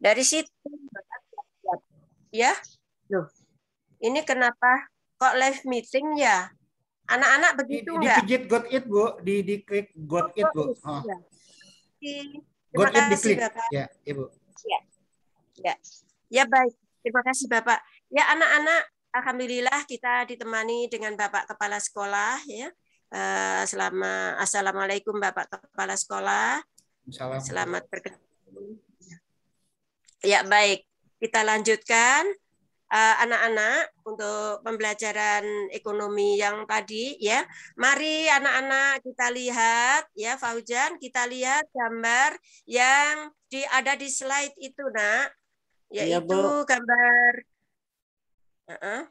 Dari situ ya. Loh, ini kenapa kok live meeting ya? Anak-anak begitu enggak? Dipijit got it, Bu. Diklik got it, Bu. Oh. Ya. Terima Got it kasih diklik. Bapak. Ya, Ibu. Ya. Ya. Ya baik. Terima kasih Bapak. Ya anak-anak, alhamdulillah kita ditemani dengan Bapak Kepala Sekolah ya. Assalamualaikum Bapak Kepala Sekolah. Selamat berketemu. Ya baik, kita lanjutkan anak-anak untuk pembelajaran ekonomi yang tadi ya. Mari anak-anak kita lihat ya Fauzan, kita lihat gambar yang ada di slide itu nak, yaitu ya, gambar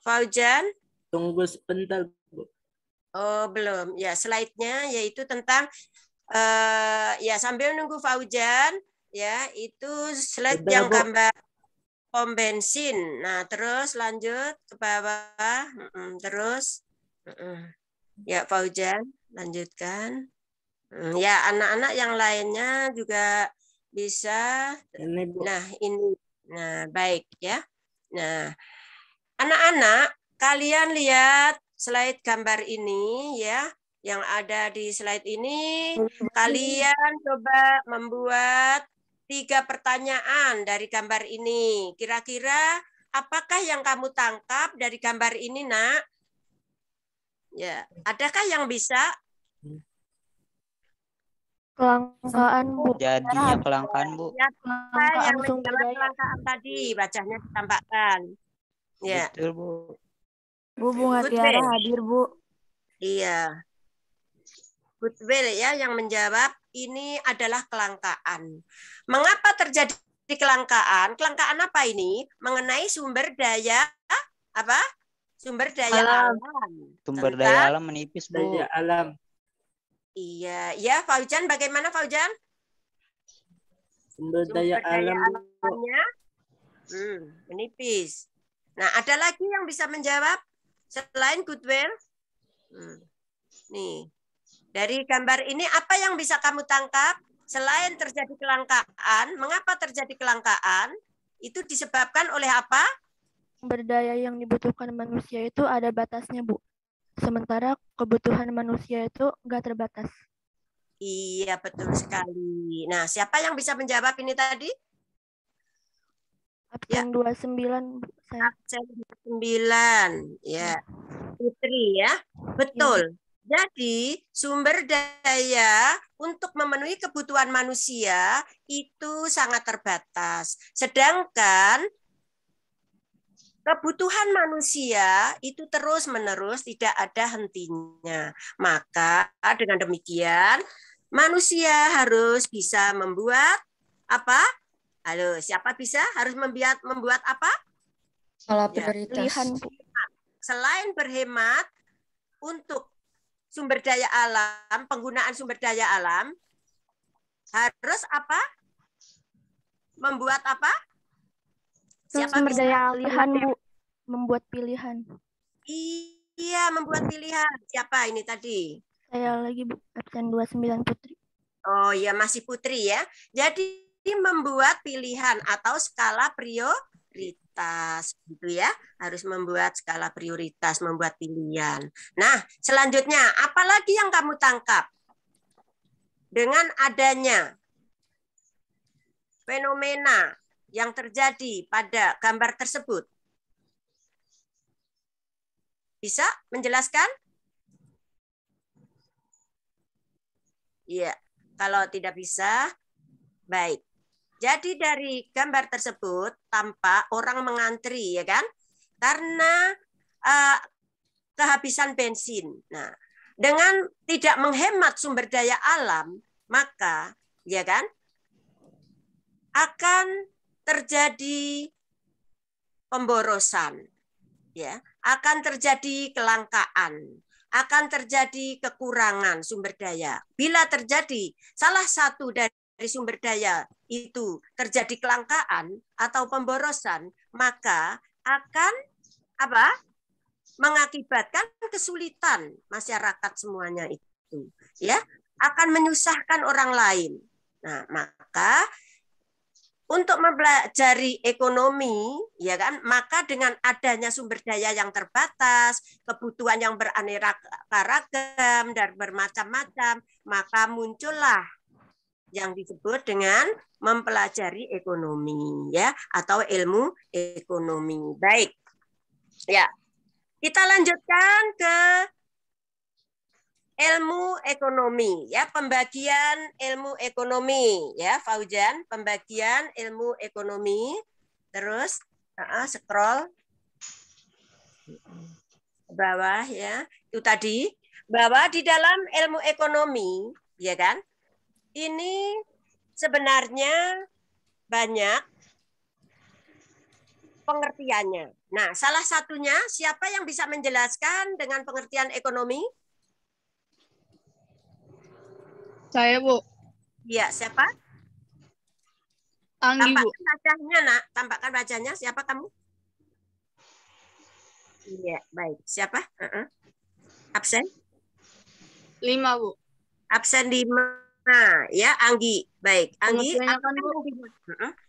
Fauzan. Tunggu sebentar Bu. Oh belum ya, slide-nya yaitu tentang ya sambil nunggu Fauzan ya, itu slide Sudah, yang Bu. gambar pom bensin. Nah, terus lanjut ke bawah. Terus ya Fauzan, lanjutkan. Ya, anak-anak yang lainnya juga bisa. Ini, Bu. Nah, ini. Nah, baik ya. Nah, anak-anak, kalian lihat slide gambar ini ya. Yang ada di slide ini, kalian coba membuat 3 pertanyaan dari gambar ini. Kira-kira apakah yang kamu tangkap dari gambar ini, Nak? Ya, adakah yang bisa? Kelangkaan, Bu. Jadinya kelangkaan, Bu. Siapa yang menjawab kelangkaan tadi? Bacanya ditambahkan. Ya. Betul, Bu. Bu Bunga Tiara hadir, Bu. Iya. Goodwill ya yang menjawab ini adalah kelangkaan. Mengapa terjadi kelangkaan? Kelangkaan apa ini? Mengenai sumber daya apa? Sumber daya alam. Sumber daya alam menipis, Bu. Daya alam. Iya, ya Fauzan bagaimana Fauzan? Sumber daya alamnya menipis. Nah, ada lagi yang bisa menjawab selain Goodwill? Nih. Dari gambar ini apa yang bisa kamu tangkap? Selain terjadi kelangkaan, mengapa terjadi kelangkaan? Itu disebabkan oleh apa? Sumber daya yang dibutuhkan manusia itu ada batasnya, Bu. Sementara kebutuhan manusia itu enggak terbatas. Iya, betul sekali. Nah, siapa yang bisa menjawab ini tadi? Absen 29, Bu. Absen 29. Ya. Putri ya. Betul. Jadi, sumber daya untuk memenuhi kebutuhan manusia itu sangat terbatas. Sedangkan kebutuhan manusia itu terus-menerus tidak ada hentinya. Maka dengan demikian, manusia harus bisa membuat apa? Halo, siapa bisa? Harus membuat apa? Skala prioritas. Selain berhemat untuk sumber daya alam, penggunaan sumber daya alam, harus apa? Membuat apa? Siapa sumber daya pilihan, Bu? Membuat pilihan. Iya, membuat pilihan. Siapa ini tadi? Saya lagi, Bu. Absen 29 Putri. Oh ya, masih Putri ya. Jadi membuat pilihan atau skala prioritas gitu ya. Harus membuat skala prioritas, membuat pilihan. Nah, selanjutnya apalagi yang kamu tangkap? Dengan adanya fenomena yang terjadi pada gambar tersebut. Bisa menjelaskan? Iya, kalau tidak bisa, baik. Jadi dari gambar tersebut tampak orang mengantri, ya kan? Karena kehabisan bensin. Nah, dengan tidak menghemat sumber daya alam, maka, ya kan, akan terjadi pemborosan, ya, akan terjadi kelangkaan, akan terjadi kekurangan sumber daya. Bila terjadi salah satu dari sumber daya itu terjadi kelangkaan atau pemborosan, maka akan apa? Mengakibatkan kesulitan masyarakat semuanya itu, ya, akan menyusahkan orang lain. Nah, maka untuk mempelajari ekonomi, ya kan, maka dengan adanya sumber daya yang terbatas, kebutuhan yang beraneka ragam dan bermacam-macam, maka muncullah yang disebut dengan mempelajari ekonomi, ya, atau ilmu ekonomi. Baik, ya, kita lanjutkan ke ilmu ekonomi, ya, pembagian ilmu ekonomi, ya, Fauzan, pembagian ilmu ekonomi. Terus scroll ke bawah, ya, itu tadi bahwa di dalam ilmu ekonomi, ya kan, ini sebenarnya banyak pengertiannya. Nah, salah satunya siapa yang bisa menjelaskan dengan pengertian ekonomi? Saya, Bu. Iya, siapa? Anggi, Bu. Tampakkan wajahnya, Nak. Tampakkan wajahnya. Siapa kamu? Iya, baik. Siapa? Absen? 5, Bu. Absen 5. Ya, Anggi. Baik. Anggi, Pengertiannya kan, Bu?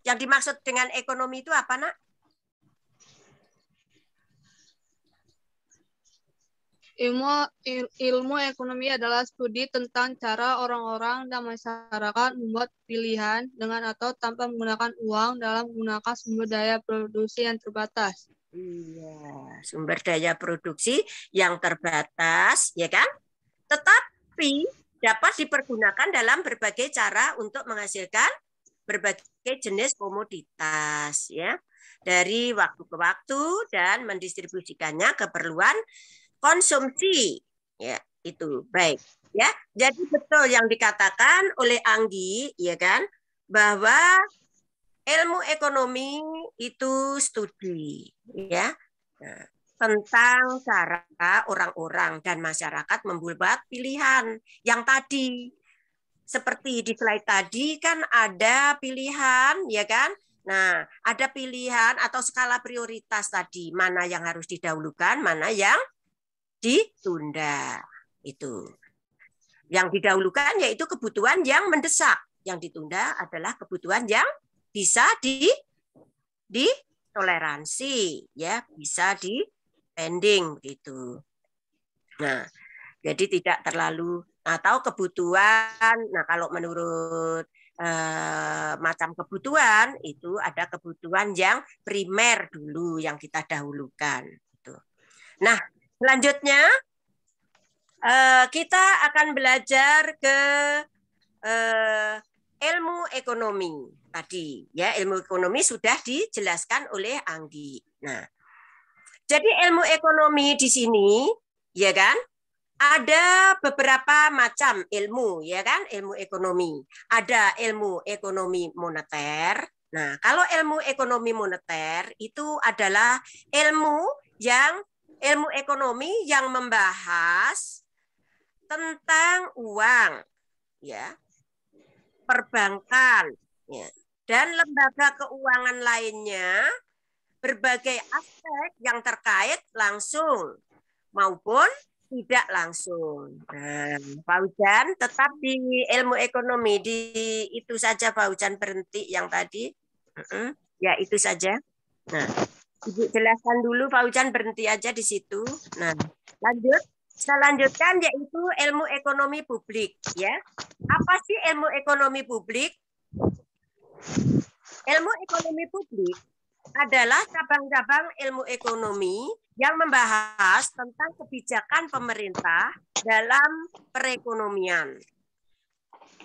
Yang dimaksud dengan ekonomi itu apa, Nak? Ilmu ekonomi adalah studi tentang cara orang-orang dan masyarakat membuat pilihan dengan atau tanpa menggunakan uang dalam menggunakan sumber daya produksi yang terbatas. Iya, sumber daya produksi yang terbatas, ya kan? Tetapi dapat dipergunakan dalam berbagai cara untuk menghasilkan berbagai jenis komoditas, ya, dari waktu ke waktu dan mendistribusikannya keperluan konsumsi, ya, itu baik, ya. Jadi betul yang dikatakan oleh Anggi, ya kan, bahwa ilmu ekonomi itu studi, ya, tentang cara orang-orang dan masyarakat membuat pilihan yang tadi. Seperti di slide tadi kan ada pilihan, ya kan? Nah, ada pilihan atau skala prioritas tadi, mana yang harus didahulukan, mana yang ditunda. Itu. Yang didahulukan yaitu kebutuhan yang mendesak. Yang ditunda adalah kebutuhan yang bisa ditoleransi, ya, bisa di-pending begitu. Nah, jadi tidak terlalu atau kebutuhan. Nah, kalau menurut macam kebutuhan itu ada kebutuhan yang primer dulu yang kita dahulukan. Gitu. Nah, selanjutnya kita akan belajar ke ilmu ekonomi tadi, ya, ilmu ekonomi sudah dijelaskan oleh Anggi. Nah, jadi ilmu ekonomi di sini, ya kan, ada beberapa macam ilmu, ya kan, ilmu ekonomi. Ada ilmu ekonomi moneter. Nah, kalau ilmu ekonomi moneter itu adalah ilmu ekonomi yang membahas tentang uang, ya, perbankan, ya, dan lembaga keuangan lainnya, berbagai aspek yang terkait langsung maupun tidak langsung. Nah, Fauzan tetap di ilmu ekonomi, di itu saja Fauzan, berhenti yang tadi. Ya, itu saja. Nah, Ibu jelaskan dulu, Fauzan berhenti aja di situ. Nah, lanjut. Selanjutkan yaitu ilmu ekonomi publik, ya. Apa sih ilmu ekonomi publik? Ilmu ekonomi publik adalah cabang-cabang ilmu ekonomi yang membahas tentang kebijakan pemerintah dalam perekonomian.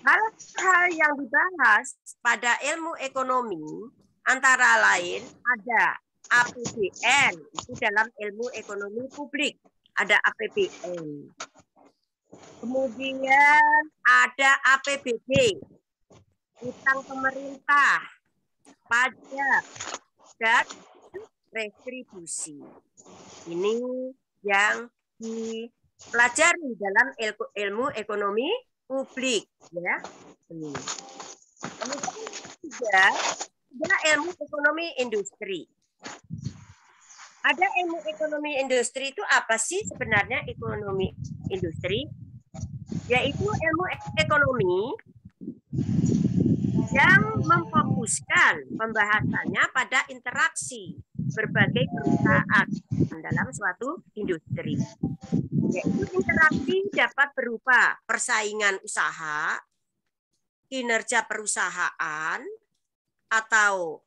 Hal-hal yang dibahas pada ilmu ekonomi antara lain ada APBN, itu dalam ilmu ekonomi publik. Ada APBN. Kemudian ada APBD, utang pemerintah, pajak, dan retribusi. Ini yang dipelajari dalam ilmu ekonomi publik, ya. Kemudian juga ada ilmu ekonomi industri. Ada ilmu ekonomi industri itu apa sih sebenarnya ekonomi industri? Yaitu ilmu ekonomi yang memfokuskan pembahasannya pada interaksi berbagai perusahaan dalam suatu industri. Yaitu interaksi dapat berupa persaingan usaha, kinerja perusahaan, atau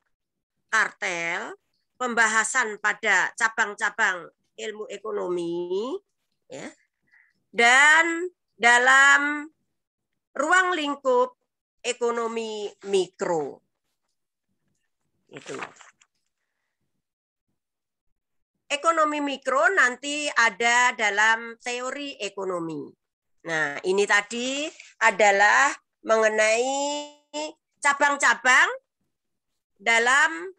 kartel, pembahasan pada cabang-cabang ilmu ekonomi, ya, dan dalam ruang lingkup ekonomi mikro. Itu. Ekonomi mikro nanti ada dalam teori ekonomi. Nah, ini tadi adalah mengenai cabang-cabang dalam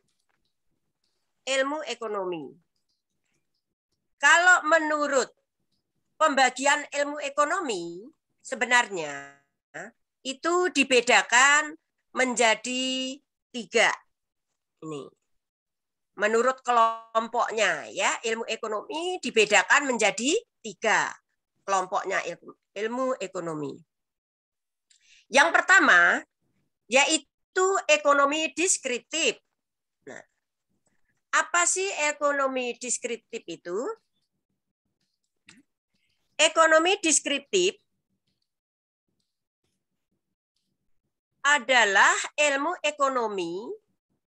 ilmu ekonomi. Kalau menurut pembagian ilmu ekonomi, sebenarnya itu dibedakan menjadi 3. Ini. Menurut kelompoknya, ya, ilmu ekonomi dibedakan menjadi 3 kelompoknya ilmu ekonomi. Yang pertama, yaitu ekonomi deskriptif. Nah, apa sih ekonomi deskriptif itu? Ekonomi deskriptif adalah ilmu ekonomi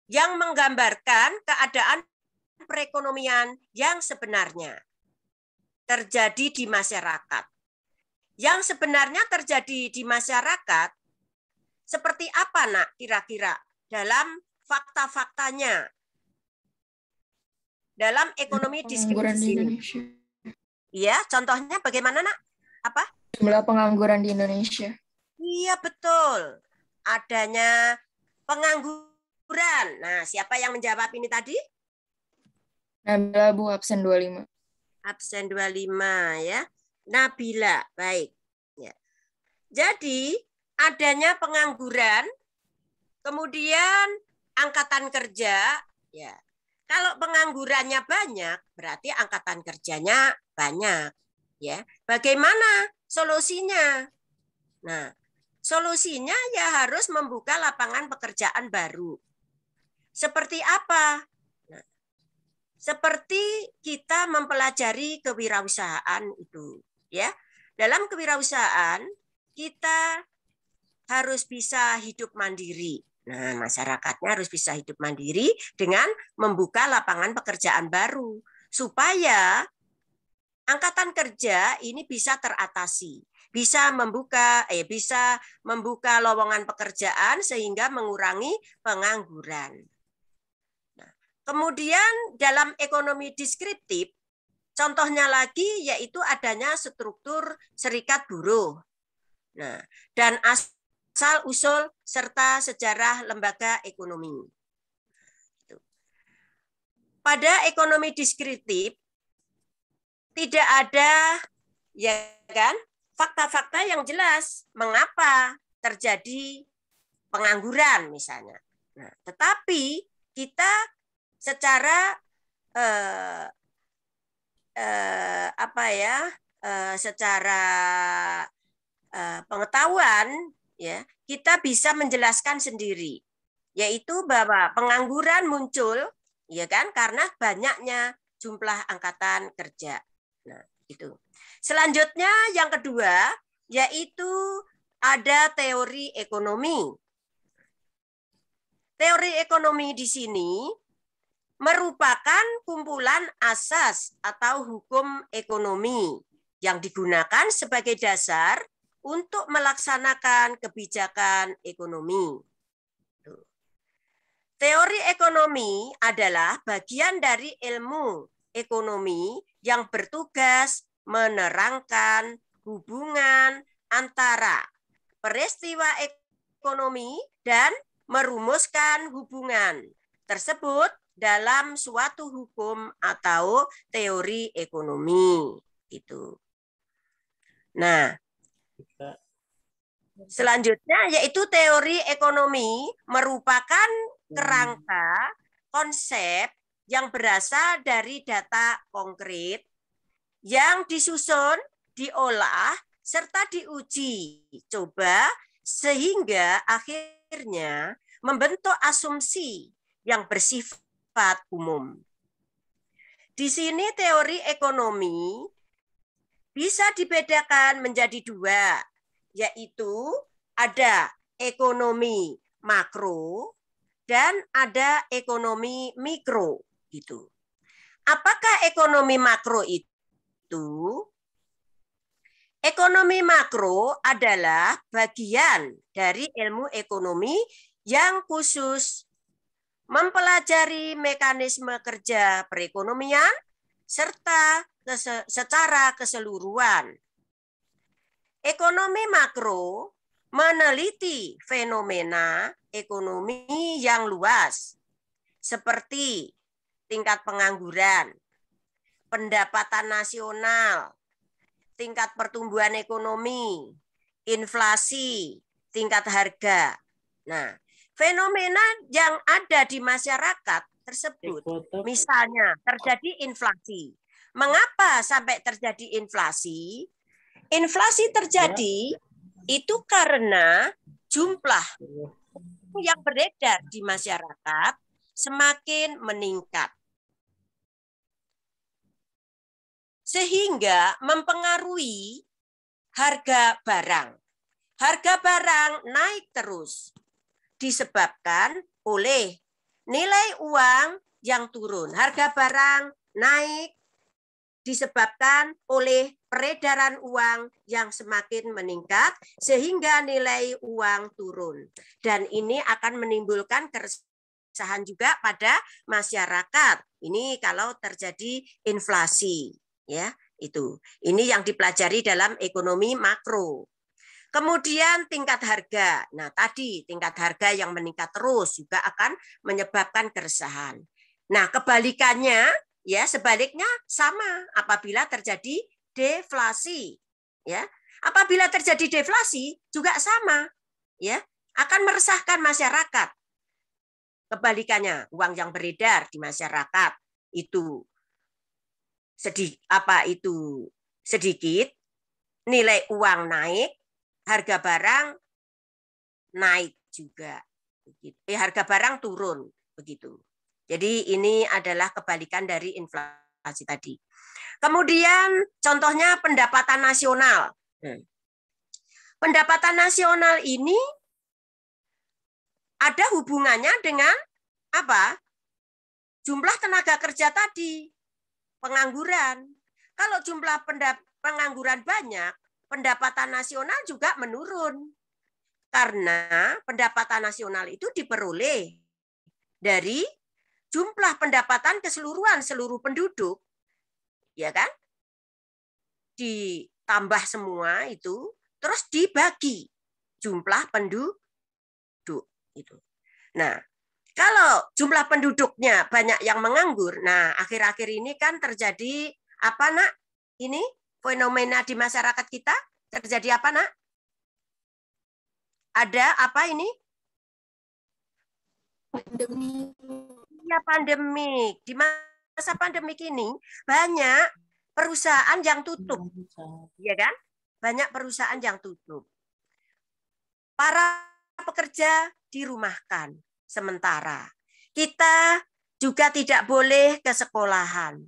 yang menggambarkan keadaan perekonomian yang sebenarnya terjadi di masyarakat. Yang sebenarnya terjadi di masyarakat seperti apa, Nak, kira-kira dalam fakta-faktanya dalam ekonomi deskriptif? Iya, contohnya bagaimana, Nak? Apa? Jumlah pengangguran di Indonesia. Iya, betul. Adanya pengangguran. Nah, siapa yang menjawab ini tadi? Nabila, Bu, absen 25. Absen 25, ya. Nabila, baik. Ya. Jadi, adanya pengangguran, kemudian angkatan kerja, ya. Kalau penganggurannya banyak, berarti angkatan kerjanya banyak, ya. Bagaimana solusinya? Nah, solusinya ya harus membuka lapangan pekerjaan baru. Seperti apa? Nah, seperti kita mempelajari kewirausahaan itu, ya. Dalam kewirausahaan kita harus bisa hidup mandiri. Nah, masyarakatnya harus bisa hidup mandiri dengan membuka lapangan pekerjaan baru supaya angkatan kerja ini bisa teratasi, bisa membuka lowongan pekerjaan sehingga mengurangi pengangguran. Nah, kemudian dalam ekonomi deskriptif, contohnya lagi yaitu adanya struktur serikat buruh. Nah, dan asal-usul serta sejarah lembaga ekonomi. Pada ekonomi deskriptif tidak ada, ya kan, fakta-fakta yang jelas mengapa terjadi pengangguran misalnya. Nah, tetapi kita secara secara pengetahuan, ya, kita bisa menjelaskan sendiri, yaitu bahwa pengangguran muncul, ya kan, karena banyaknya jumlah angkatan kerja. Nah, itu. Selanjutnya yang kedua yaitu ada teori ekonomi. Teori ekonomi di sini merupakan kumpulan asas atau hukum ekonomi yang digunakan sebagai dasar untuk melaksanakan kebijakan ekonomi. Teori ekonomi adalah bagian dari ilmu ekonomi yang bertugas menerangkan hubungan antara peristiwa ekonomi dan merumuskan hubungan tersebut dalam suatu hukum atau teori ekonomi. Itu. Nah, selanjutnya yaitu teori ekonomi merupakan kerangka konsep yang berasal dari data konkret yang disusun, diolah, serta diuji coba sehingga akhirnya akhirnya membentuk asumsi yang bersifat umum. Di sini teori ekonomi bisa dibedakan menjadi dua, yaitu ada ekonomi makro dan ada ekonomi mikro gitu. Apakah ekonomi makro itu? Ekonomi makro adalah bagian dari ilmu ekonomi yang khusus mempelajari mekanisme kerja perekonomian serta secara keseluruhan. Ekonomi makro meneliti fenomena ekonomi yang luas, seperti tingkat pengangguran, pendapatan nasional, tingkat pertumbuhan ekonomi, inflasi, tingkat harga. Nah, fenomena yang ada di masyarakat tersebut, misalnya terjadi inflasi. Mengapa sampai terjadi inflasi? Inflasi terjadi itu karena jumlah yang beredar di masyarakat semakin meningkat. Sehingga mempengaruhi harga barang. Harga barang naik terus disebabkan oleh nilai uang yang turun. Harga barang naik disebabkan oleh peredaran uang yang semakin meningkat sehingga nilai uang turun. Dan ini akan menimbulkan keresahan juga pada masyarakat. Ini kalau terjadi inflasi, ya, itu. Ini yang dipelajari dalam ekonomi makro. Kemudian tingkat harga. Nah, tadi tingkat harga yang meningkat terus juga akan menyebabkan keresahan. Nah, kebalikannya, ya, sebaliknya sama apabila terjadi deflasi, ya. Apabila terjadi deflasi juga sama, ya, akan meresahkan masyarakat. Kebalikannya, uang yang beredar di masyarakat itu sedikit, nilai uang naik, harga barang naik juga, harga barang turun begitu. Jadi ini adalah kebalikan dari inflasi tadi. Kemudian contohnya pendapatan nasional. Pendapatan nasional ini ada hubungannya dengan apa? Jumlah tenaga kerja tadi, pengangguran. Kalau jumlah pengangguran banyak, pendapatan nasional juga menurun. Karena pendapatan nasional itu diperoleh dari jumlah pendapatan keseluruhan seluruh penduduk, ya kan? Ditambah semua itu, terus dibagi jumlah penduduk itu. Nah, kalau jumlah penduduknya banyak yang menganggur, nah akhir-akhir ini kan terjadi apa, Nak? Ini fenomena di masyarakat kita terjadi apa, Nak? Ada apa ini? Pandemi. Ya, pandemik. Di masa pandemik ini banyak perusahaan yang tutup, ya kan? Banyak perusahaan yang tutup. Para pekerja dirumahkan sementara. Kita juga tidak boleh ke sekolahan.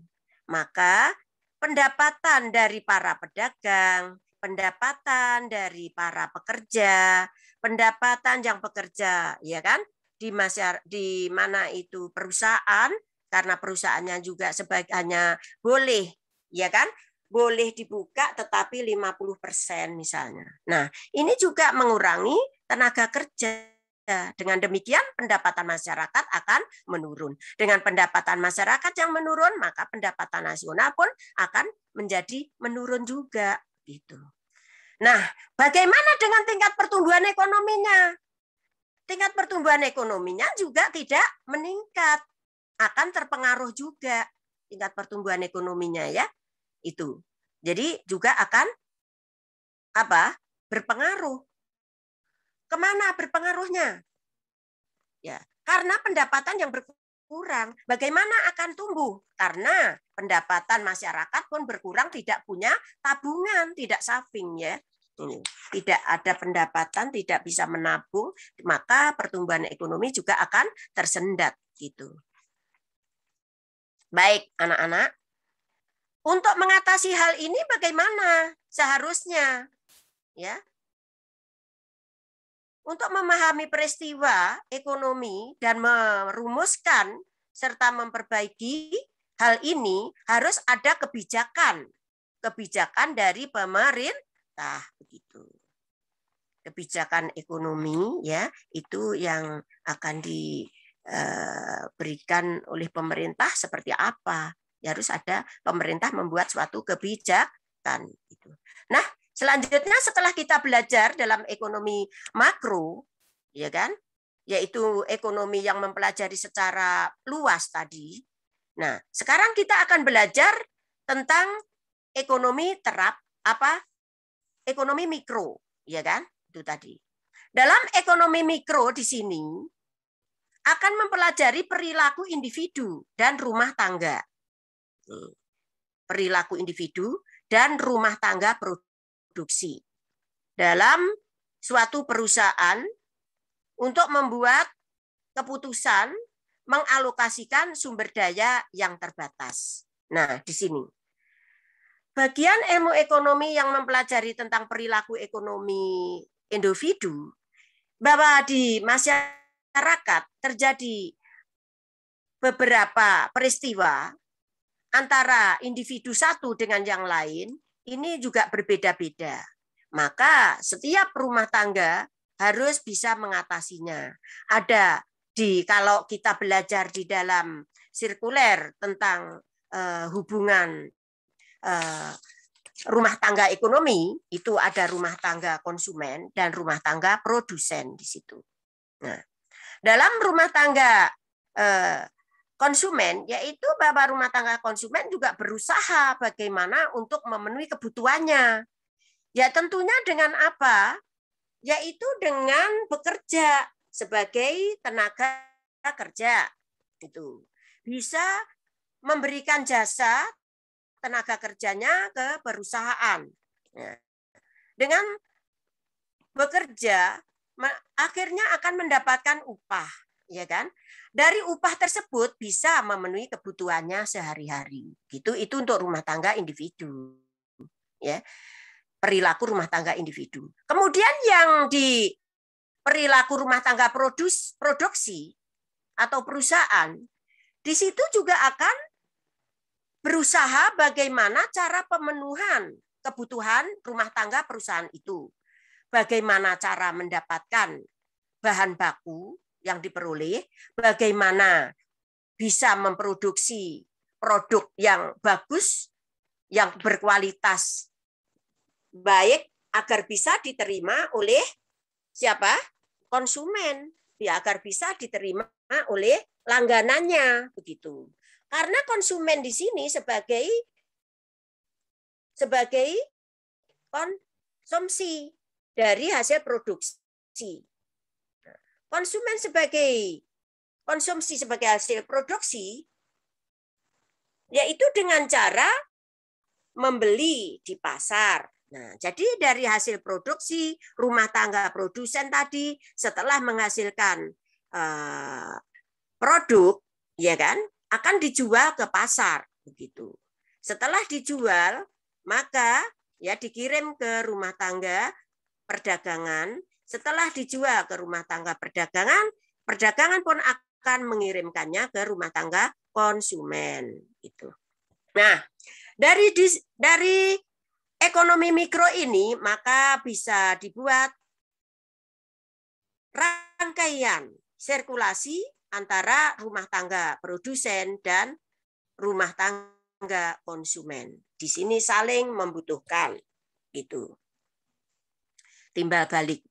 Maka pendapatan dari para pedagang, pendapatan dari para pekerja, pendapatan yang bekerja, ya kan? Di mana itu perusahaan, karena perusahaannya juga hanya boleh, ya kan? Boleh dibuka tetapi 50% misalnya. Nah, ini juga mengurangi tenaga kerja. Dengan demikian pendapatan masyarakat akan menurun. Dengan pendapatan masyarakat yang menurun, maka pendapatan nasional pun akan menjadi menurun juga gitu. Nah, bagaimana dengan tingkat pertumbuhan ekonominya? Tingkat pertumbuhan ekonominya juga tidak meningkat. Akan terpengaruh juga tingkat pertumbuhan ekonominya, ya. Itu. Jadi juga akan apa? Berpengaruh. Kemana berpengaruhnya? Ya, karena pendapatan yang berkurang. Bagaimana akan tumbuh? Karena pendapatan masyarakat pun berkurang, tidak punya tabungan, tidak saving, ya. Tidak ada pendapatan, tidak bisa menabung, maka pertumbuhan ekonomi juga akan tersendat gitu. Baik, anak-anak. Untuk mengatasi hal ini bagaimana seharusnya? Ya. Untuk memahami peristiwa ekonomi dan merumuskan serta memperbaiki hal ini harus ada kebijakan dari pemerintah begitu. Kebijakan ekonomi ya itu yang akan diberikan oleh pemerintah seperti apa? Ya, harus ada pemerintah membuat suatu kebijakan gitu. Nah, selanjutnya setelah kita belajar dalam ekonomi makro, ya kan? Yaitu ekonomi yang mempelajari secara luas tadi. Nah, sekarang kita akan belajar tentang ekonomi ekonomi mikro, ya kan? Itu tadi. Dalam ekonomi mikro di sini akan mempelajari perilaku individu dan rumah tangga. Perilaku individu dan rumah tangga produksi dalam suatu perusahaan untuk membuat keputusan mengalokasikan sumber daya yang terbatas. Nah, di sini bagian ilmu ekonomi yang mempelajari tentang perilaku ekonomi individu, bahwa di masyarakat terjadi beberapa peristiwa antara individu satu dengan yang lain, ini juga berbeda-beda. Maka setiap rumah tangga harus bisa mengatasinya. Ada kalau kita belajar di dalam sirkuler tentang hubungan rumah tangga ekonomi, itu ada rumah tangga konsumen dan rumah tangga produsen di situ. Nah, dalam rumah tangga konsumen, yaitu bahwa rumah tangga konsumen juga berusaha bagaimana untuk memenuhi kebutuhannya. Ya tentunya dengan apa? Yaitu dengan bekerja sebagai tenaga kerja. Itu bisa memberikan jasa tenaga kerjanya ke perusahaan. Dengan bekerja, akhirnya akan mendapatkan upah, ya kan? Dari upah tersebut bisa memenuhi kebutuhannya sehari-hari. Gitu, itu untuk rumah tangga individu. Ya. Perilaku rumah tangga individu. Kemudian yang di perilaku rumah tangga produksi atau perusahaan, di situ juga akan berusaha bagaimana cara pemenuhan kebutuhan rumah tangga perusahaan itu. Bagaimana cara mendapatkan bahan baku yang diperoleh, bagaimana bisa memproduksi produk yang bagus, yang berkualitas baik agar bisa diterima oleh siapa? Konsumen, ya agar bisa diterima oleh langganannya begitu. Karena konsumen di sini sebagai konsumsi dari hasil produksi. Konsumen sebagai konsumsi sebagai hasil produksi, yaitu dengan cara membeli di pasar. Nah, jadi dari hasil produksi rumah tangga produsen tadi setelah menghasilkan produk, ya kan, akan dijual ke pasar begitu. Setelah dijual, maka ya dikirim ke rumah tangga perdagangan. Setelah dijual ke rumah tangga perdagangan, perdagangan pun akan mengirimkannya ke rumah tangga konsumen. Gitu. Nah, dari ekonomi mikro ini maka bisa dibuat rangkaian sirkulasi antara rumah tangga produsen dan rumah tangga konsumen. Di sini saling membutuhkan, gitu. Timbal balik.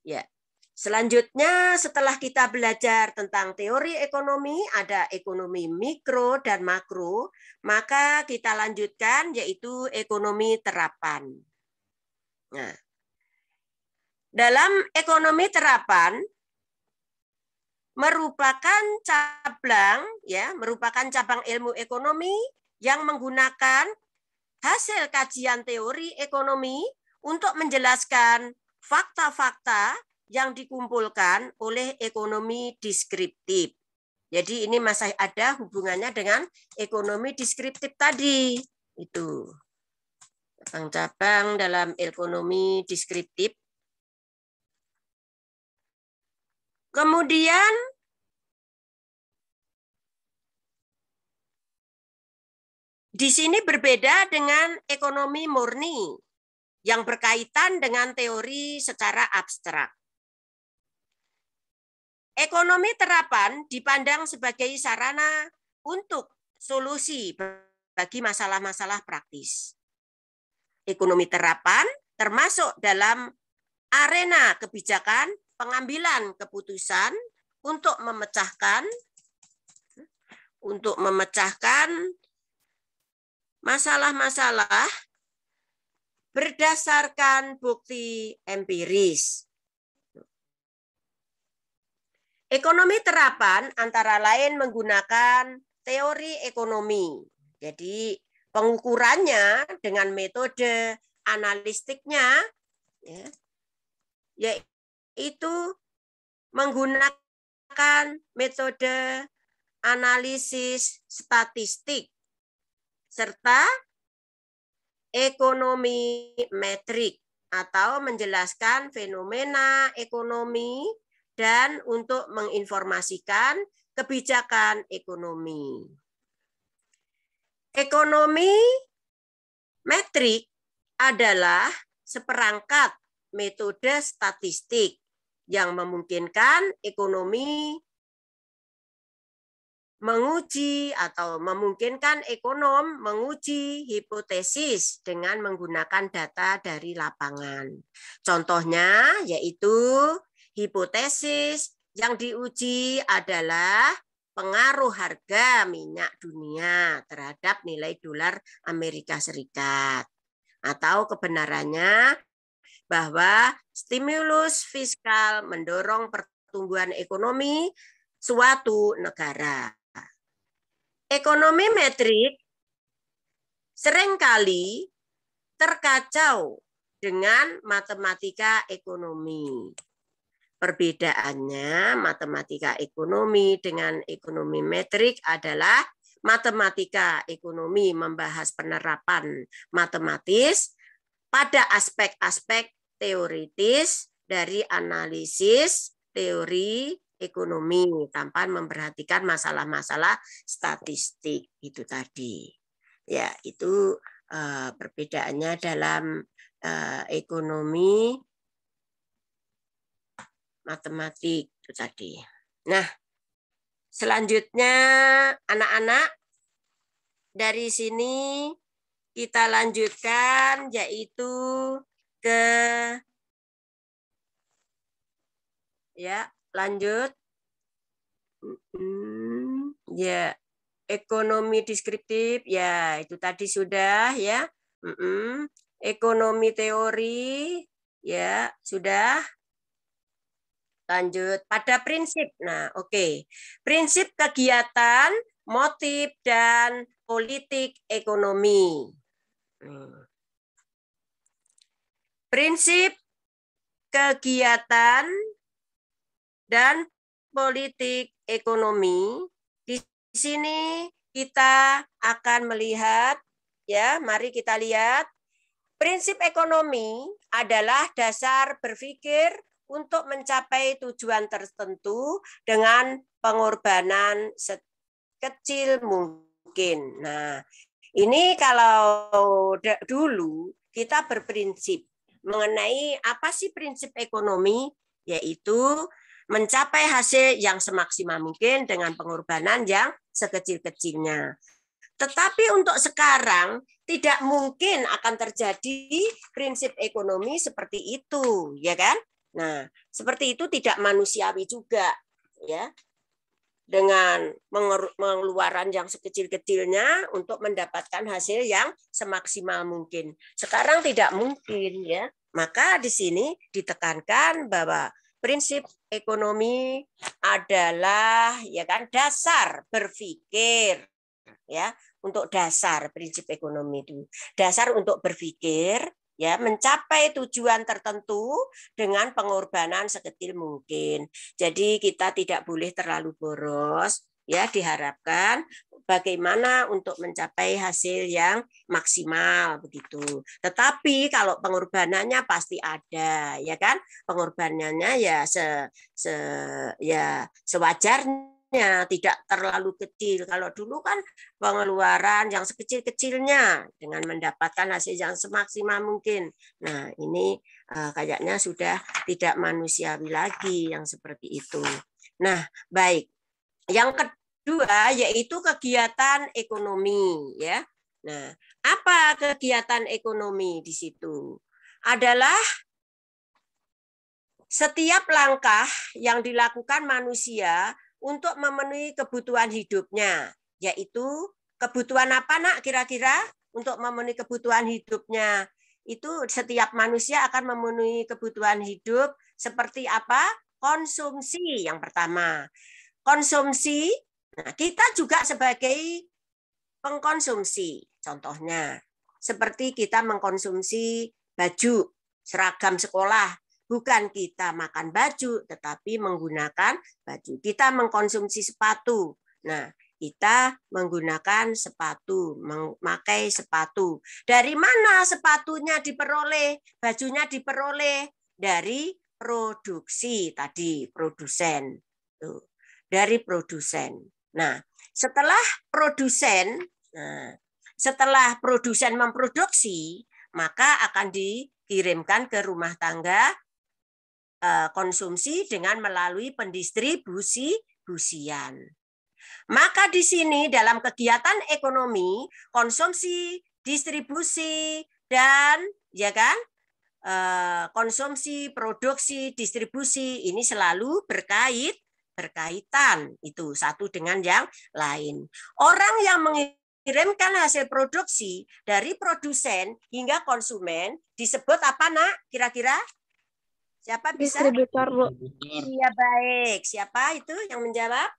Ya. Selanjutnya setelah kita belajar tentang teori ekonomi, ada ekonomi mikro dan makro, maka kita lanjutkan yaitu ekonomi terapan. Nah, dalam ekonomi terapan merupakan cabang ilmu ekonomi yang menggunakan hasil kajian teori ekonomi untuk menjelaskan fakta-fakta yang dikumpulkan oleh ekonomi deskriptif. Jadi ini masih ada hubungannya dengan ekonomi deskriptif tadi. Itu cabang-cabang dalam ekonomi deskriptif. Kemudian di sini berbeda dengan ekonomi murni yang berkaitan dengan teori secara abstrak. Ekonomi terapan dipandang sebagai sarana untuk solusi bagi masalah-masalah praktis. Ekonomi terapan termasuk dalam arena kebijakan pengambilan keputusan untuk memecahkan masalah-masalah berdasarkan bukti empiris. Ekonomi terapan antara lain menggunakan teori ekonomi. Jadi pengukurannya dengan metode analistiknya yaitu menggunakan metode analisis statistik serta ekonomi metrik atau menjelaskan fenomena ekonomi dan untuk menginformasikan kebijakan ekonomi. Ekonomi metrik adalah seperangkat metode statistik yang memungkinkan ekonomi menguji atau memungkinkan ekonom menguji hipotesis dengan menggunakan data dari lapangan. Contohnya yaitu hipotesis yang diuji adalah pengaruh harga minyak dunia terhadap nilai dolar Amerika Serikat. Atau kebenarannya bahwa stimulus fiskal mendorong pertumbuhan ekonomi suatu negara. Ekonomi metrik seringkali terkacau dengan matematika ekonomi. Perbedaannya matematika ekonomi dengan ekonomi metrik adalah matematika ekonomi membahas penerapan matematis pada aspek-aspek teoritis dari analisis teori ekonomi tanpa memperhatikan masalah-masalah statistik itu tadi. Ya, itu perbedaannya dalam ekonomi matematik itu tadi. Nah, selanjutnya anak-anak dari sini kita lanjutkan yaitu ke lanjut ya ekonomi deskriptif ya itu tadi sudah ya. Ekonomi teori ya sudah. Lanjut pada prinsip. Nah, oke. Prinsip kegiatan, motif, dan politik ekonomi. Prinsip kegiatan dan politik ekonomi. Di sini kita akan melihat, ya, mari kita lihat. Prinsip ekonomi adalah dasar berpikir untuk mencapai tujuan tertentu dengan pengorbanan sekecil mungkin. Nah, ini kalau dulu kita berprinsip mengenai apa sih prinsip ekonomi, yaitu mencapai hasil yang semaksimal mungkin dengan pengorbanan yang sekecil-kecilnya. Tetapi untuk sekarang tidak mungkin akan terjadi prinsip ekonomi seperti itu, ya kan? Nah, seperti itu tidak manusiawi juga, ya. Dengan pengeluaran yang sekecil-kecilnya untuk mendapatkan hasil yang semaksimal mungkin. Sekarang tidak mungkin, ya. Maka di sini ditekankan bahwa prinsip ekonomi adalah ya kan dasar berpikir ya, untuk dasar prinsip ekonomi itu. Dasar untuk berpikir, ya, mencapai tujuan tertentu dengan pengorbanan sekecil mungkin. Jadi kita tidak boleh terlalu boros, ya, diharapkan bagaimana untuk mencapai hasil yang maksimal begitu. Tetapi kalau pengorbanannya pasti ada, ya kan? Pengorbanannya ya sewajarnya, tidak terlalu kecil. Kalau dulu kan pengeluaran yang sekecil-kecilnya dengan mendapatkan hasil yang semaksimal mungkin. Nah, ini kayaknya sudah tidak manusiawi lagi yang seperti itu. Nah, baik. Yang kedua yaitu kegiatan ekonomi, ya. Nah, apa kegiatan ekonomi di situ? Adalah setiap langkah yang dilakukan manusia untuk memenuhi kebutuhan hidupnya, yaitu kebutuhan apa, Nak, kira-kira untuk memenuhi kebutuhan hidupnya? Itu setiap manusia akan memenuhi kebutuhan hidup seperti apa? Konsumsi yang pertama. Konsumsi, nah kita juga sebagai pengkonsumsi. Contohnya, seperti kita mengkonsumsi baju, seragam sekolah. Bukan kita makan baju, tetapi menggunakan baju. Kita mengkonsumsi sepatu. Nah, kita menggunakan sepatu, memakai sepatu. Dari mana sepatunya diperoleh? Bajunya diperoleh dari produksi tadi, produsen. Tuh. Dari produsen. Nah, setelah produsen memproduksi, maka akan dikirimkan ke rumah tangga konsumsi dengan melalui pendistribusian. Maka di sini dalam kegiatan ekonomi, konsumsi, distribusi, dan ya kan, konsumsi, produksi, distribusi ini selalu berkaitan, itu satu dengan yang lain. Orang yang mengirimkan hasil produksi dari produsen hingga konsumen disebut apa, Nak? Kira-kira siapa bisa? Distributor, Bu. Iya, baik. Siapa itu yang menjawab?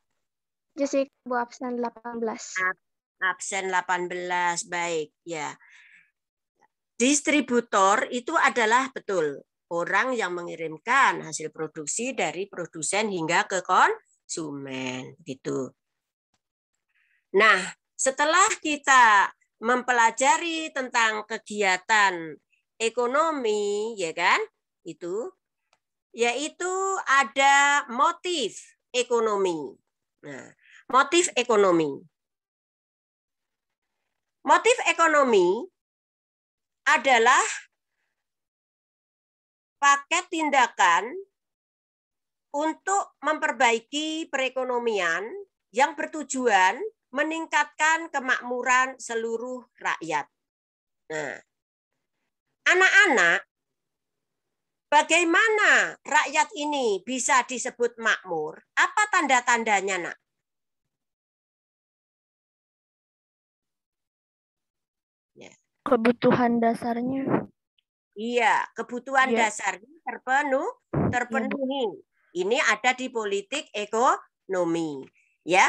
Jessica, Bu, absen 18. Absen 18, baik. Ya. Distributor itu adalah betul orang yang mengirimkan hasil produksi dari produsen hingga ke konsumen, gitu. Nah, setelah kita mempelajari tentang kegiatan ekonomi, ya kan, itu, yaitu ada motif ekonomi. Nah, motif ekonomi. Motif ekonomi adalah paket tindakan untuk memperbaiki perekonomian yang bertujuan meningkatkan kemakmuran seluruh rakyat. Nah, anak-anak, bagaimana rakyat ini bisa disebut makmur? Apa tanda-tandanya, Nak? Ya. Kebutuhan dasarnya. Iya, kebutuhan dasarnya terpenuhi. Ini ada di politik ekonomi, ya.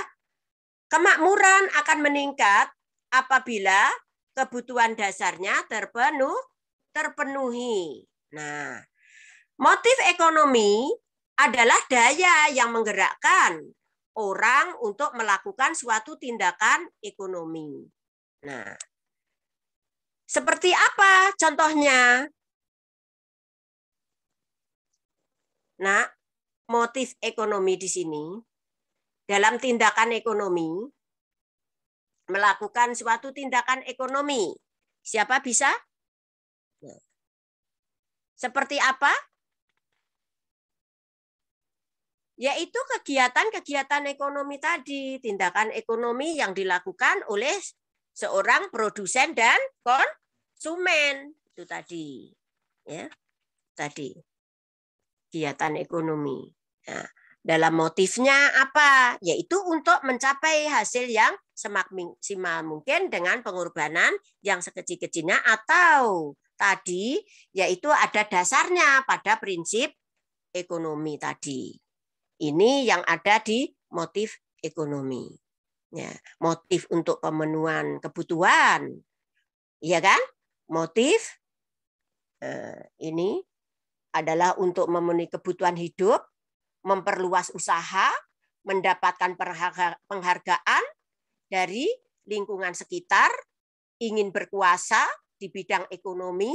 Kemakmuran akan meningkat apabila kebutuhan dasarnya terpenuhi. Nah, motif ekonomi adalah daya yang menggerakkan orang untuk melakukan suatu tindakan ekonomi. Nah, seperti apa contohnya? Nah, motif ekonomi di sini dalam tindakan ekonomi, melakukan suatu tindakan ekonomi. Siapa bisa? Nah, seperti apa? Yaitu kegiatan-kegiatan ekonomi tadi, tindakan ekonomi yang dilakukan oleh seorang produsen dan konsumen. Itu tadi. Ya. Tadi. Kegiatan ekonomi. Nah, dalam motifnya apa? Yaitu untuk mencapai hasil yang semaksimal mungkin dengan pengorbanan yang sekecil-kecilnya, atau tadi yaitu ada dasarnya pada prinsip ekonomi tadi. Ini yang ada di motif ekonomi. Ya, motif untuk pemenuhan kebutuhan. Iya kan? Motif ini adalah untuk memenuhi kebutuhan hidup, memperluas usaha, mendapatkan penghargaan dari lingkungan sekitar, ingin berkuasa di bidang ekonomi,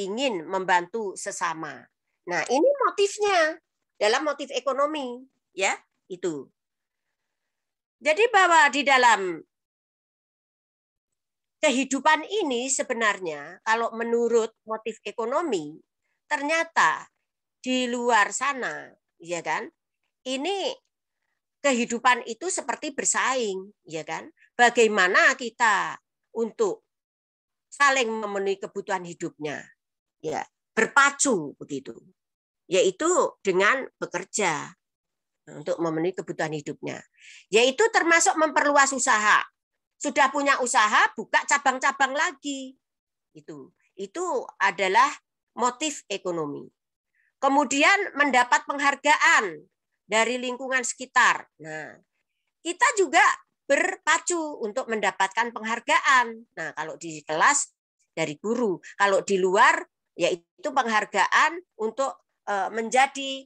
ingin membantu sesama. Nah, ini motifnya dalam motif ekonomi, ya, itu. Jadi bahwa di dalam kehidupan ini sebenarnya kalau menurut motif ekonomi ternyata di luar sana, ya kan? Ini kehidupan itu seperti bersaing, ya kan? Bagaimana kita untuk saling memenuhi kebutuhan hidupnya, ya, berpacu begitu, yaitu dengan bekerja untuk memenuhi kebutuhan hidupnya, yaitu termasuk memperluas usaha. Sudah punya usaha, buka cabang-cabang lagi, itu adalah motif ekonomi. Kemudian mendapat penghargaan dari lingkungan sekitar. Nah, kita juga berpacu untuk mendapatkan penghargaan. Nah, kalau di kelas dari guru, kalau di luar yaitu penghargaan untuk menjadi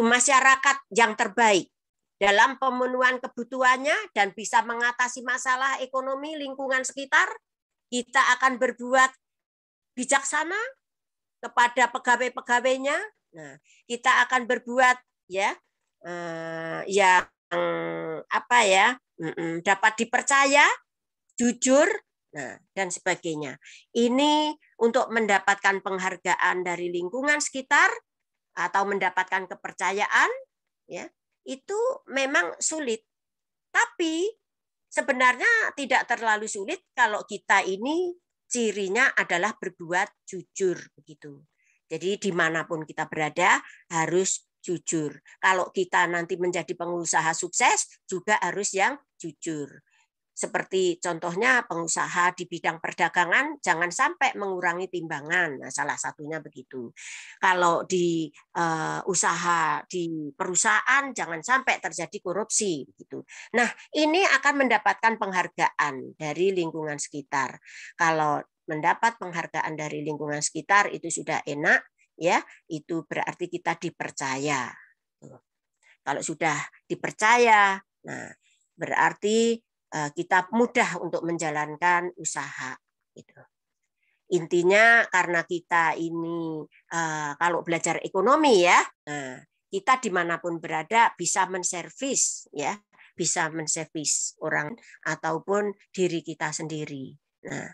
masyarakat yang terbaik dalam pemenuhan kebutuhannya dan bisa mengatasi masalah ekonomi lingkungan sekitar. Kita akan berbuat bijaksana kepada pegawai-pegawainya. Nah, kita akan berbuat yang dapat dipercaya, jujur, nah, dan sebagainya. Ini untuk mendapatkan penghargaan dari lingkungan sekitar atau mendapatkan kepercayaan, ya, itu memang sulit. Tapi sebenarnya tidak terlalu sulit kalau kita ini cirinya adalah berbuat jujur begitu. Jadi dimanapun kita berada harus jujur. Kalau kita nanti menjadi pengusaha sukses juga harus yang jujur. Seperti contohnya pengusaha di bidang perdagangan jangan sampai mengurangi timbangan. Nah, salah satunya begitu. Kalau di usaha di perusahaan jangan sampai terjadi korupsi begitu. Nah, ini akan mendapatkan penghargaan dari lingkungan sekitar. Kalau mendapat penghargaan dari lingkungan sekitar itu sudah enak, ya, itu berarti kita dipercaya. Kalau sudah dipercaya, nah berarti kita mudah untuk menjalankan usaha. Gitu. Intinya karena kita ini kalau belajar ekonomi ya, kita dimanapun berada bisa menservis, ya, bisa menservis orang ataupun diri kita sendiri. Nah,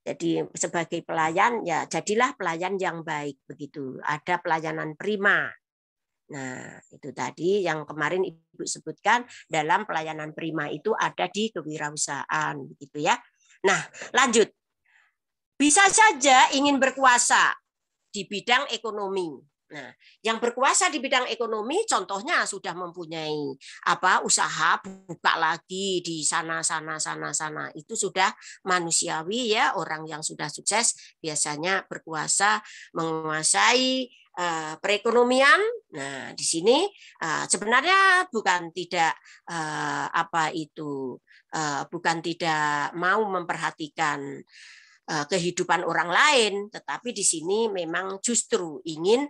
jadi sebagai pelayan ya jadilah pelayan yang baik begitu. Ada pelayanan prima. Nah, itu tadi yang kemarin Ibu sebutkan dalam pelayanan prima itu ada di kewirausahaan begitu ya. Nah, lanjut. Bisa saja ingin berkuasa di bidang ekonomi. Nah, yang berkuasa di bidang ekonomi contohnya sudah mempunyai usaha buka lagi di sana. Itu sudah manusiawi ya, orang yang sudah sukses biasanya berkuasa menguasai perekonomian. Nah, di sini sebenarnya bukan tidak bukan tidak mau memperhatikan kehidupan orang lain, tetapi di sini memang justru ingin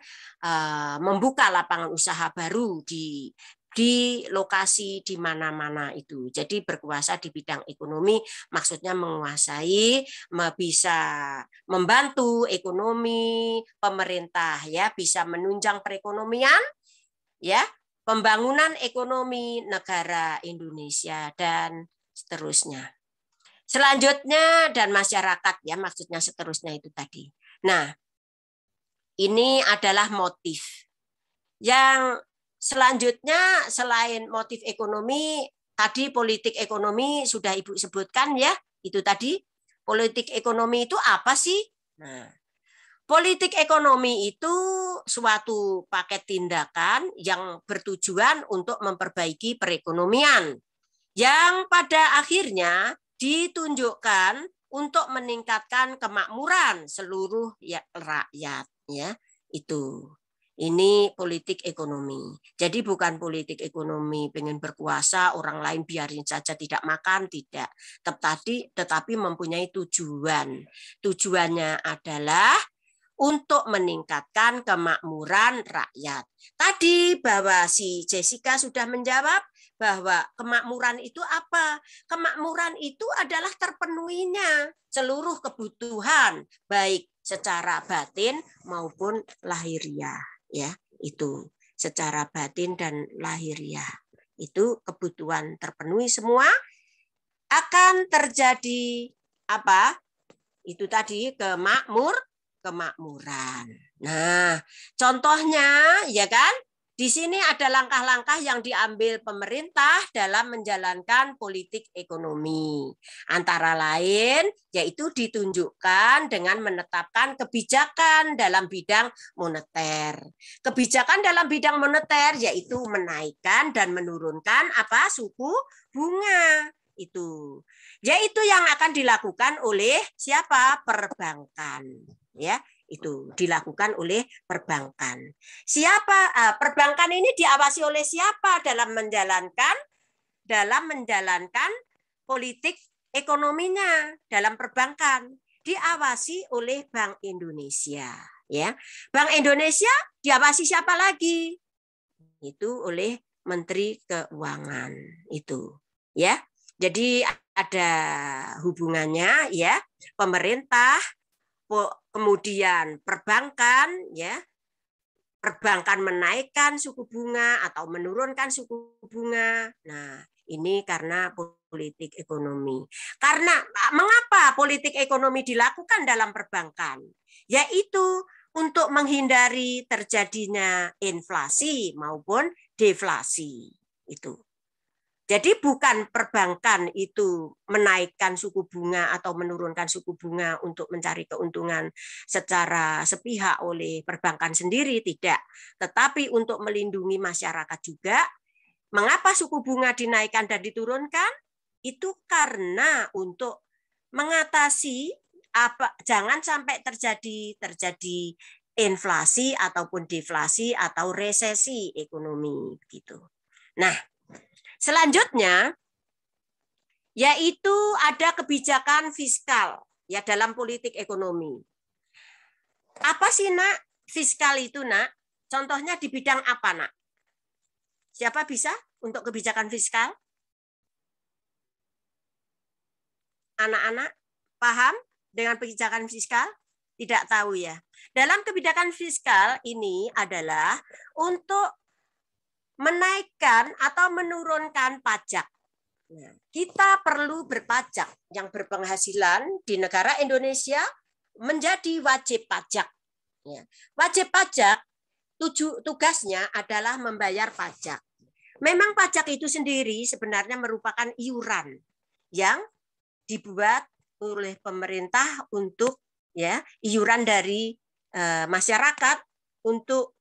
membuka lapangan usaha baru di lokasi di mana-mana itu. Jadi berkuasa di bidang ekonomi maksudnya menguasai, bisa membantu ekonomi pemerintah ya, bisa menunjang perekonomian ya, pembangunan ekonomi negara Indonesia dan seterusnya. Selanjutnya dan masyarakat ya, maksudnya seterusnya itu tadi. Nah, ini adalah motif. Yang selanjutnya selain motif ekonomi, tadi politik ekonomi sudah Ibu sebutkan ya, itu tadi. Politik ekonomi itu apa sih? Nah, politik ekonomi itu suatu paket tindakan yang bertujuan untuk memperbaiki perekonomian yang pada akhirnya ditunjukkan untuk meningkatkan kemakmuran seluruh rakyat ya, itu. Ini politik ekonomi. Jadi bukan politik ekonomi pengen berkuasa, orang lain biarin saja tidak makan, tidak. Tetapi mempunyai tujuan. Tujuannya adalah untuk meningkatkan kemakmuran rakyat. Tadi bahwa si Jessica sudah menjawab bahwa kemakmuran itu apa? Kemakmuran itu adalah terpenuhinya seluruh kebutuhan, baik secara batin maupun lahiriah. Ya, itu secara batin dan lahiriah. Itu kebutuhan terpenuhi semua, akan terjadi apa? Itu tadi kemakmuran. Nah, contohnya ya kan? Di sini ada langkah-langkah yang diambil pemerintah dalam menjalankan politik ekonomi. Antara lain, yaitu ditunjukkan dengan menetapkan kebijakan dalam bidang moneter. Kebijakan dalam bidang moneter yaitu menaikkan dan menurunkan suku bunga. Itu. Yaitu yang akan dilakukan oleh siapa? Perbankan. Ya. Itu dilakukan oleh perbankan. Siapa perbankan ini diawasi oleh siapa dalam menjalankan politik ekonominya dalam perbankan? Diawasi oleh Bank Indonesia, ya. Bank Indonesia diawasi siapa lagi? Itu oleh Menteri Keuangan itu, ya. Jadi ada hubungannya, ya. Pemerintah, kemudian perbankan, ya, perbankan menaikkan suku bunga atau menurunkan suku bunga. Nah, ini karena politik ekonomi. Karena mengapa politik ekonomi dilakukan dalam perbankan? Yaitu untuk menghindari terjadinya inflasi maupun deflasi. Itu. Jadi bukan perbankan itu menaikkan suku bunga atau menurunkan suku bunga untuk mencari keuntungan secara sepihak oleh perbankan sendiri, tidak. Tetapi untuk melindungi masyarakat juga. Mengapa suku bunga dinaikkan dan diturunkan? Itu karena untuk mengatasi jangan sampai terjadi inflasi ataupun deflasi atau resesi ekonomi gitu. Nah, selanjutnya, yaitu ada kebijakan fiskal ya dalam politik ekonomi. Apa sih, Nak? Fiskal itu, Nak? Contohnya di bidang apa, Nak? Siapa bisa untuk kebijakan fiskal? Anak-anak paham dengan kebijakan fiskal? Tidak tahu ya. Dalam kebijakan fiskal ini adalah untuk menaikkan atau menurunkan pajak. Nah, kita perlu berpajak. Yang berpenghasilan di negara Indonesia menjadi wajib pajak. Wajib pajak tugasnya adalah membayar pajak. Memang pajak itu sendiri sebenarnya merupakan iuran yang dibuat oleh pemerintah untuk iuran dari masyarakat untuk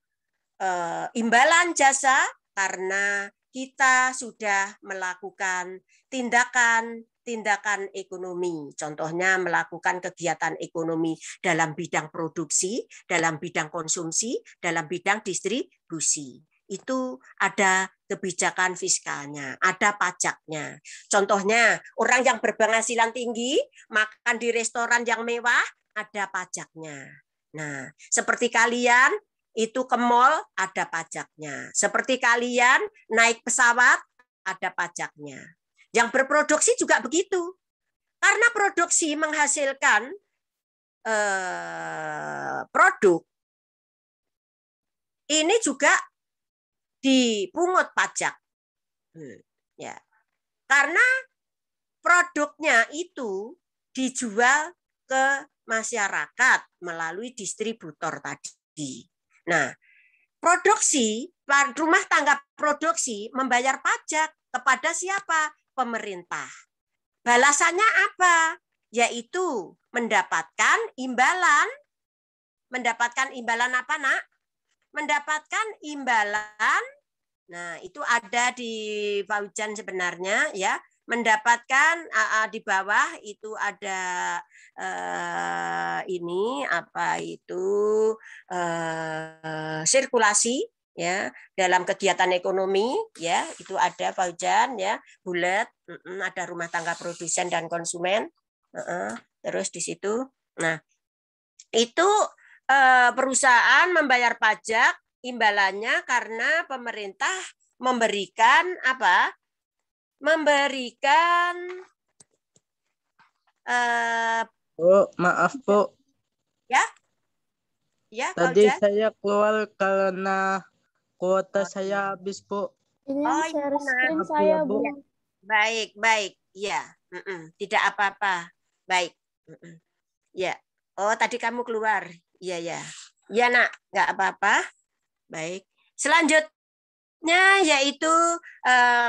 imbalan jasa karena kita sudah melakukan tindakan ekonomi. Contohnya melakukan kegiatan ekonomi dalam bidang produksi, dalam bidang konsumsi, dalam bidang distribusi. Itu ada kebijakan fiskalnya, ada pajaknya. Contohnya orang yang berpenghasilan tinggi makan di restoran yang mewah, ada pajaknya. Nah, seperti kalian itu ke mall ada pajaknya. Seperti kalian naik pesawat ada pajaknya. Yang berproduksi juga begitu. Karena produksi menghasilkan produk, ini juga dipungut pajak. Ya. Karena produknya itu dijual ke masyarakat melalui distributor tadi. Nah, produksi, rumah tangga produksi membayar pajak kepada siapa? Pemerintah. Balasannya apa? Yaitu mendapatkan imbalan. Mendapatkan imbalan apa, Nak? Mendapatkan imbalan. Nah, itu ada di Paujan sebenarnya ya. mendapatkan di bawah itu ada ini apa itu sirkulasi ya dalam kegiatan ekonomi ya itu ada Pak Ujan ya bulat ada rumah tangga produsen dan konsumen terus di situ nah itu perusahaan membayar pajak imbalannya karena pemerintah memberikan apa Bu, maaf Bu. Ya, Tadi Pak Ujan? saya keluar karena kuota saya habis Bu. Ini yang share screen Maaf saya, ya, Bu. Bu. Baik, ya, tidak apa-apa, baik, ya. Oh, tadi kamu keluar, ya, nak, nggak apa-apa, baik. Selanjutnya yaitu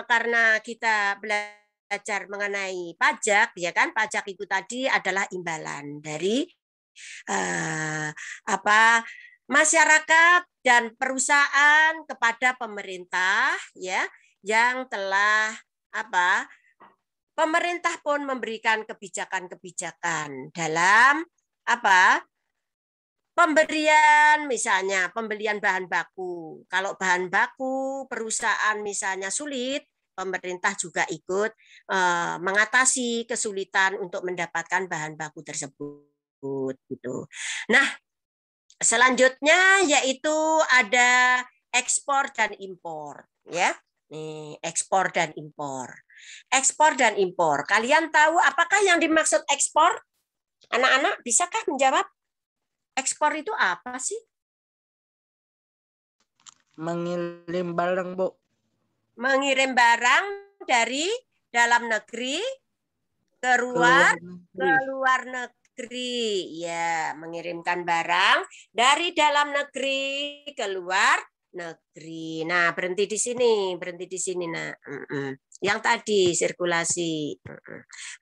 karena kita belajar mengenai pajak, ya kan? Pajak itu tadi adalah imbalan dari masyarakat dan perusahaan kepada pemerintah, ya, yang telah pemerintah pun memberikan kebijakan-kebijakan dalam pemberian misalnya pembelian bahan baku. Kalau bahan baku perusahaan misalnya sulit, pemerintah juga ikut mengatasi kesulitan untuk mendapatkan bahan baku tersebut gitu. Nah, selanjutnya yaitu ada ekspor dan impor ya. Nih, ekspor dan impor. Ekspor dan impor. Kalian tahu apakah yang dimaksud ekspor? Anak-anak bisakah menjawab? Ekspor itu apa sih? Mengirim barang, Bu. Mengirim barang dari dalam negeri ke luar negeri. Ya, mengirimkan barang dari dalam negeri ke luar negeri. Nah, berhenti di sini. Nah, yang tadi sirkulasi.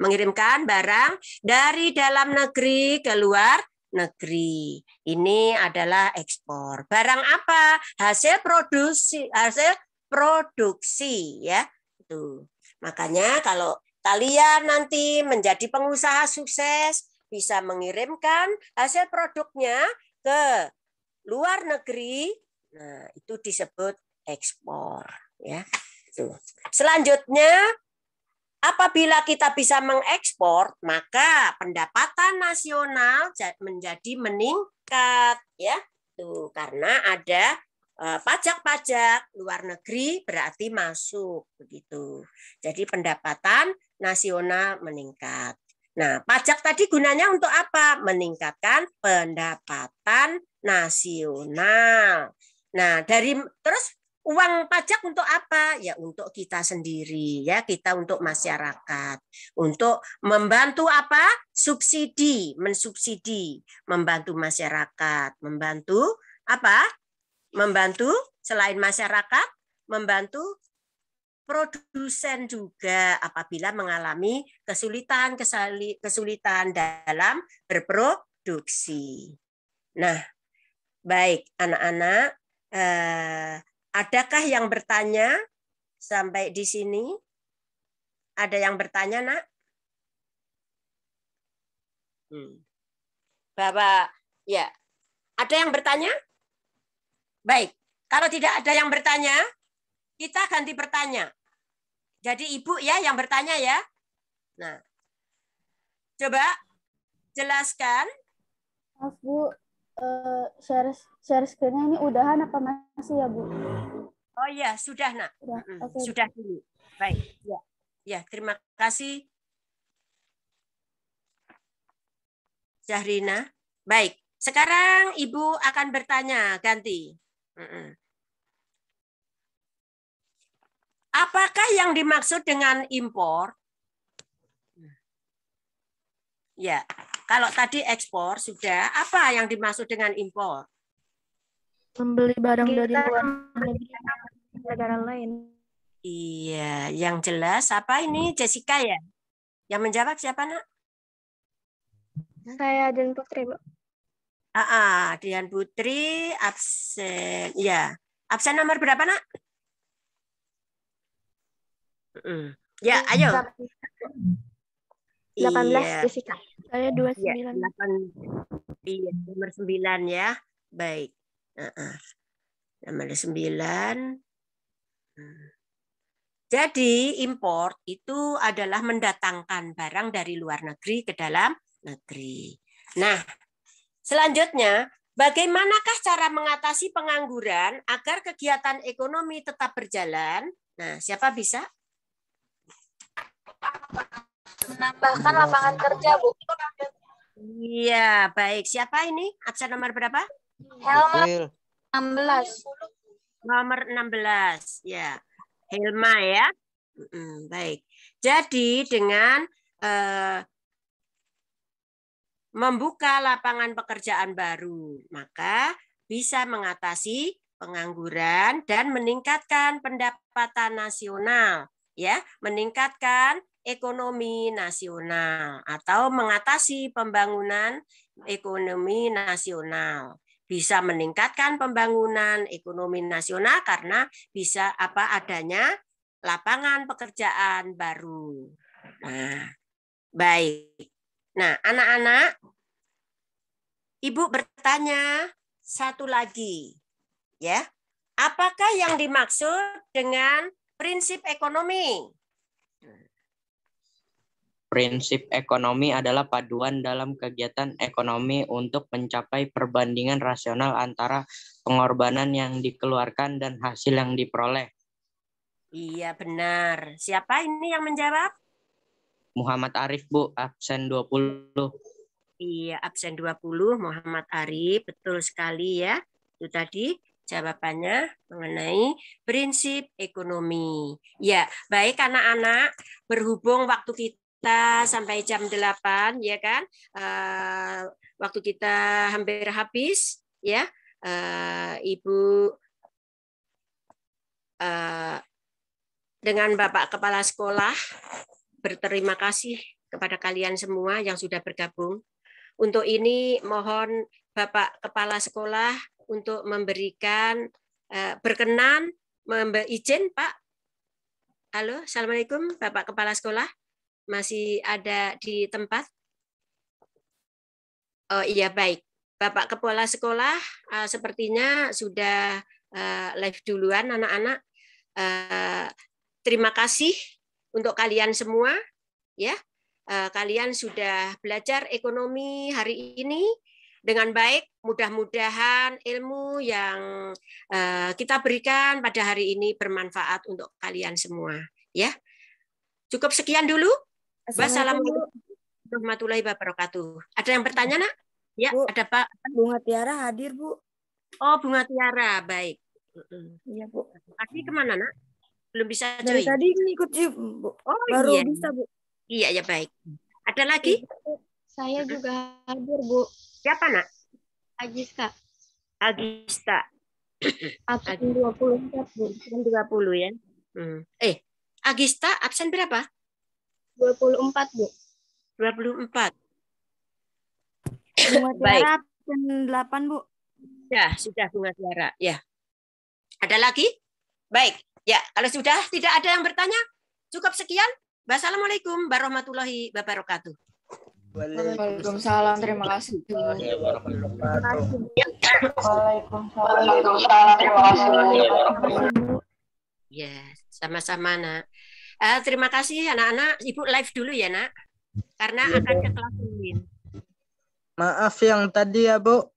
Mengirimkan barang dari dalam negeri ke luar negeri. Ini adalah ekspor. Barang apa? Hasil produksi ya. Itu. Makanya kalau kalian nanti menjadi pengusaha sukses bisa mengirimkan hasil produknya ke luar negeri. Nah, itu disebut ekspor ya. Tuh. Selanjutnya apabila kita bisa mengekspor, maka pendapatan nasional menjadi meningkat ya. Tuh, karena ada pajak-pajak luar negeri berarti masuk begitu. Jadi pendapatan nasional meningkat. Nah, pajak tadi gunanya untuk apa? Meningkatkan pendapatan nasional. Nah, terus uang pajak untuk apa? Ya untuk kita sendiri, ya kita untuk masyarakat, untuk membantu apa? Mensubsidi, membantu masyarakat, membantu apa? Membantu selain masyarakat, membantu produsen juga apabila mengalami kesulitan dalam berproduksi. Nah, baik anak-anak. Adakah yang bertanya sampai di sini? Ada yang bertanya, Nak? Bapak, ya. Ada yang bertanya? Baik. Kalau tidak ada yang bertanya, kita ganti bertanya. Jadi Ibu ya yang bertanya ya. Nah, coba jelaskan. Maaf, Bu. Share screen-nya ini udahan apa masih ya, Bu? Oh iya, sudah, Nak. Okay. Sudah dulu. Baik. Ya, terima kasih. Zahrina. Baik. Sekarang Ibu akan bertanya, ganti. Apakah yang dimaksud dengan impor? Ya, kalau tadi ekspor sudah, apa yang dimaksud dengan impor? Membeli barang dari luar negeri negara lain. Iya, yang jelas apa ini Jessica ya? Yang menjawab siapa, Nak? Saya dan Putri, Bu. Dian Putri absen. Ya, absen nomor berapa, Nak? Ya, ayo. 18 Iya. Jessica. Saya Ya, 29. 8. Iya, nomor 9 ya. Baik. Nomor 9. Jadi import itu adalah mendatangkan barang dari luar negeri ke dalam negeri. Nah, selanjutnya, bagaimanakah cara mengatasi pengangguran agar kegiatan ekonomi tetap berjalan? Nah, siapa bisa? Menambahkan lapangan kerja, Bu. Iya, baik. Siapa ini? Absen nomor berapa? Helma Will. 16. Nomor 16. Ya, Helma ya. Baik. Jadi dengan membuka lapangan pekerjaan baru, maka bisa mengatasi pengangguran dan meningkatkan pendapatan nasional, ya, meningkatkan ekonomi nasional atau mengatasi pembangunan ekonomi nasional. Bisa meningkatkan pembangunan ekonomi nasional karena bisa adanya lapangan pekerjaan baru. Nah, baik. Nah, anak-anak, Ibu bertanya satu lagi, ya. Apakah yang dimaksud dengan prinsip ekonomi? Prinsip ekonomi adalah paduan dalam kegiatan ekonomi untuk mencapai perbandingan rasional antara pengorbanan yang dikeluarkan dan hasil yang diperoleh. Iya, benar. Siapa ini yang menjawab? Muhammad Arif, Bu, absen 20. Iya, absen 20, Muhammad Arif. Betul sekali ya. Itu tadi jawabannya mengenai prinsip ekonomi. Ya, baik anak-anak, berhubung waktu kita sampai jam 8, ya kan? Waktu kita hampir habis, ya. Ibu dengan Bapak Kepala Sekolah berterima kasih kepada kalian semua yang sudah bergabung. Untuk ini mohon Bapak Kepala Sekolah untuk memberikan berkenan izin Pak. Halo, Assalamualaikum Bapak Kepala Sekolah. Masih ada di tempat? Oh iya, baik. Bapak Kepala Sekolah sepertinya sudah live duluan anak-anak. Terima kasih untuk kalian semua, ya. Kalian sudah belajar ekonomi hari ini dengan baik. Mudah-mudahan ilmu yang kita berikan pada hari ini bermanfaat untuk kalian semua, ya. Cukup sekian dulu. Wassalamualaikum warahmatullahi wabarakatuh. Ada yang bertanya, Nak? Ya, Bu, ada Pak. Bunga Tiara hadir, Bu. Oh, Bunga Tiara, baik. Iya, Bu. Tadi kemana, Nak? Belum bisa Dari join. tadi ngikut Zoom, Bu. Oh, Baru iya. bisa, Bu. Iya, ya baik. Ada lagi? Saya juga hadir, Bu. Siapa, Nak? Agiska. Agista. Absen 24, Bu. Absen 20 ya. Agista absen berapa? 24, Bu. 24. Bunga Baik. Tiara absen 8, Bu. Ya, sudah Bunga Tiara. Ya. Ada lagi? Baik. Ya, kalau sudah tidak ada yang bertanya, cukup sekian. Wassalamualaikum warahmatullahi wabarakatuh. Waalaikumsalam. Terima kasih. Ya, sama-sama, Nak. Terima kasih anak-anak. Ibu live dulu ya, Nak. Karena akan ke kelas lain. Maaf yang tadi ya, Bu.